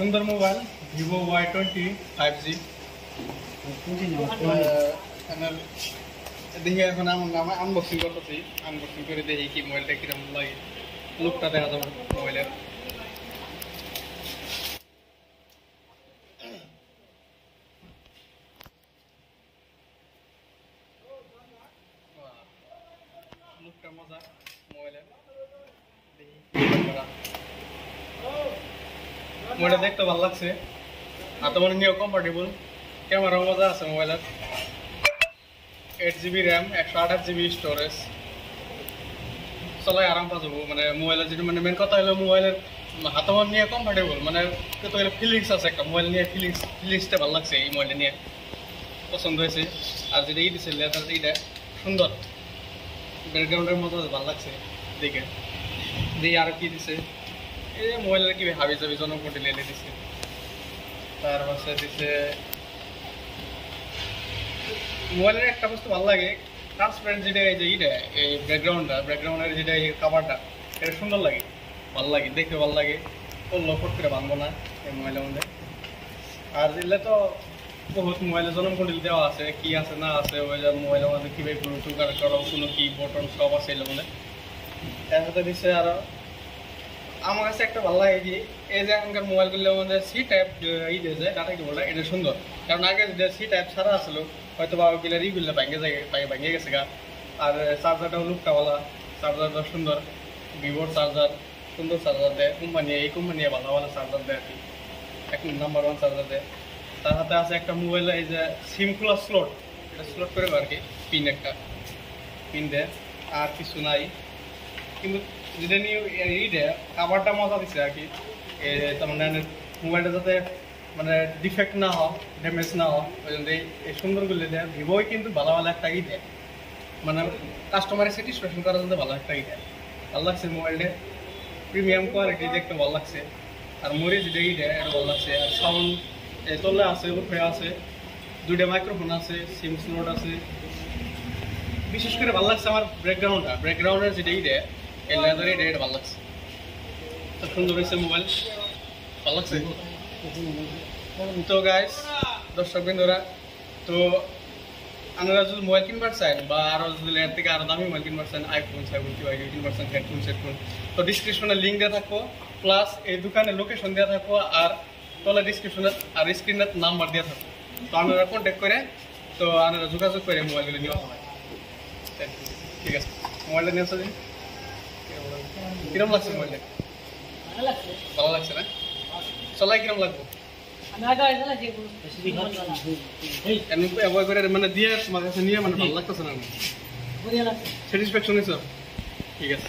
সুন্দর mobile Vivo Y20 5G দেখি এখন আনবক্সিং করতেছি। আনবক্সিং করে দেখি কি মোবাইলটা কিরকম লাগে, লুকটা দেখা যাবে মোবাইলের। লুকটা মজা মোবাইলের, মোবাইলটা দেখতে ভালো লাগছে। আর তোমার নিয়েও কম্পার্টেবল, ক্যামেরা মজা আছে মোবাইলের। 8GB র্যাম, 128GB স্টোরেজ, চলাই আরাম পাবো। মানে মোবাইলের যেটা মানে মেন কথা হলো মোবাইলের হাতে নিয়ে কমফর্টেবল, মানে তো ফিলিংস আছে একটা মোবাইল নিয়ে, ফিলিংসটা ভালো লাগছে এই মোবাইলটা নিয়ে, পছন্দ হয়েছে। আর যেটা ই দিচ্ছে লেদার, এইটা সুন্দর, ব্যাকগ্রাউন্ডের মতো ভালো লাগছে দেখে। দিয়ে আর কি দিছে, এই মোবাইলের কি হাবি যাবি জনপটি লেলে দিছে। তার পাশে দিছে মোবাইলের একটা বস্তু ভালো লাগে, ট্রান্সপারেন্ট যেটা এই যে এইটা এই ব্যাকগ্রাউন্ডের যেটা এই কাভারটা, এটা সুন্দর লাগে, ভালো লাগে দেখতে, ভালো লাগে। করলো ফট করে বানবো না এই মোবাইলের মধ্যে। আর দিলে তো বহুত মোবাইলে জনমকুণ্ডিল দেওয়া আছে, কি আছে না আছে, ওই যে মোবাইলের মধ্যে কীভাবে ব্লুটুথ কানেক্ট করা, কোনো কি বটন সব আছে এর মধ্যে। এর সাথে দিচ্ছে আরও আমার কাছে একটা ভালো লাগে কি, এই যে এখনকার মোবাইলগুলোর মধ্যে সি টাইপ ই দিয়েছে ডাটা কেবলটা, এটা সুন্দর। কারণ আগে যে সি টাইপ ছাড়া আসলো হয়তো বা ওগুলোর ইগুলো ভেঙে গেছে গা। আর চার্জারটাও লুকটা ভালো, চার্জারটা সুন্দর, ভিভোর চার্জার, সুন্দর চার্জার দেয় কোম্পানি, এই কোম্পানি ভালো ভালো চার্জার দেয় আর কি, এক নাম্বার 1 চার্জার দেয়। তার হাতে আছে একটা মোবাইল, এই যে সিম খোলা স্লট, এটা স্লট করে আর কি, পিন একটা পিন দেয়, আর কিছু নাই। কিন্তু যেটা নিয়ে এই দেয় কাভারটা মজা দিচ্ছে আর কি, তার মানে মোবাইলটা যাতে মানে ডিফেক্ট না হয়, ড্যামেজ না হয়, ওই জন্য এই সুন্দরগুলো দেয়। ভিভোই কিন্তু ভালো ভালো একটা ই দেয়, মানে কাস্টমারের স্যাটিসফ্যাকশন করার জন্য ভালো একটা ই দেয়। ভালো লাগছে মোবাইলটা, প্রিমিয়াম কোয়ালিটি দেখতে ভালো লাগছে। আর মরি যেটা ই দেয় এটা ভালো লাগছে। আর সাউন্ড তলে আছে, উপরে আছে, 2টা মাইক্রোফোন আছে, সিম স্লট আছে। বিশেষ করে ভালো লাগছে আমার ব্যাকগ্রাউন্ডের যেটা ই দেয় এই লেদার, এটা ভালো লাগছে। তো সুন্দর হয়েছে মোবাইল, ভালো লাগছে। তো গাইস, দর্শক বিন্দুরা, তো আপনারা যদি মোবাইল কিনবার চান বা আরও যদি এর থেকে আরও দামি মোবাইল কিনবার চান, আইফোন কিনবার চান, হেডফোন, তো ডিসক্রিপশনে লিঙ্ক দেওয়া থাকবো, প্লাস এই দোকানের লোকেশন দেওয়া থাকবো, আর তলে ডিসক্রিপশনে আর স্ক্রিনের নাম্বার দেওয়া থাকবো। তো আপনারা কন্ট্যাক্ট করে, তো আপনারা যোগাযোগ করে মোবাইলগুলো নেওয়া হবে। ঠিক আছে, মোবাইলটা নিয়ে আসা দিন। কিরম লাগছে মোবাইলটা? ভালো লাগছে না? চলাই কিরম লাগবো? মানে দিয়ে তোমার কাছে নিয়ে মানে ভালো লাগতেছে না, স্যাটিসফ্যাকশন হয়েছে? ঠিক আছে।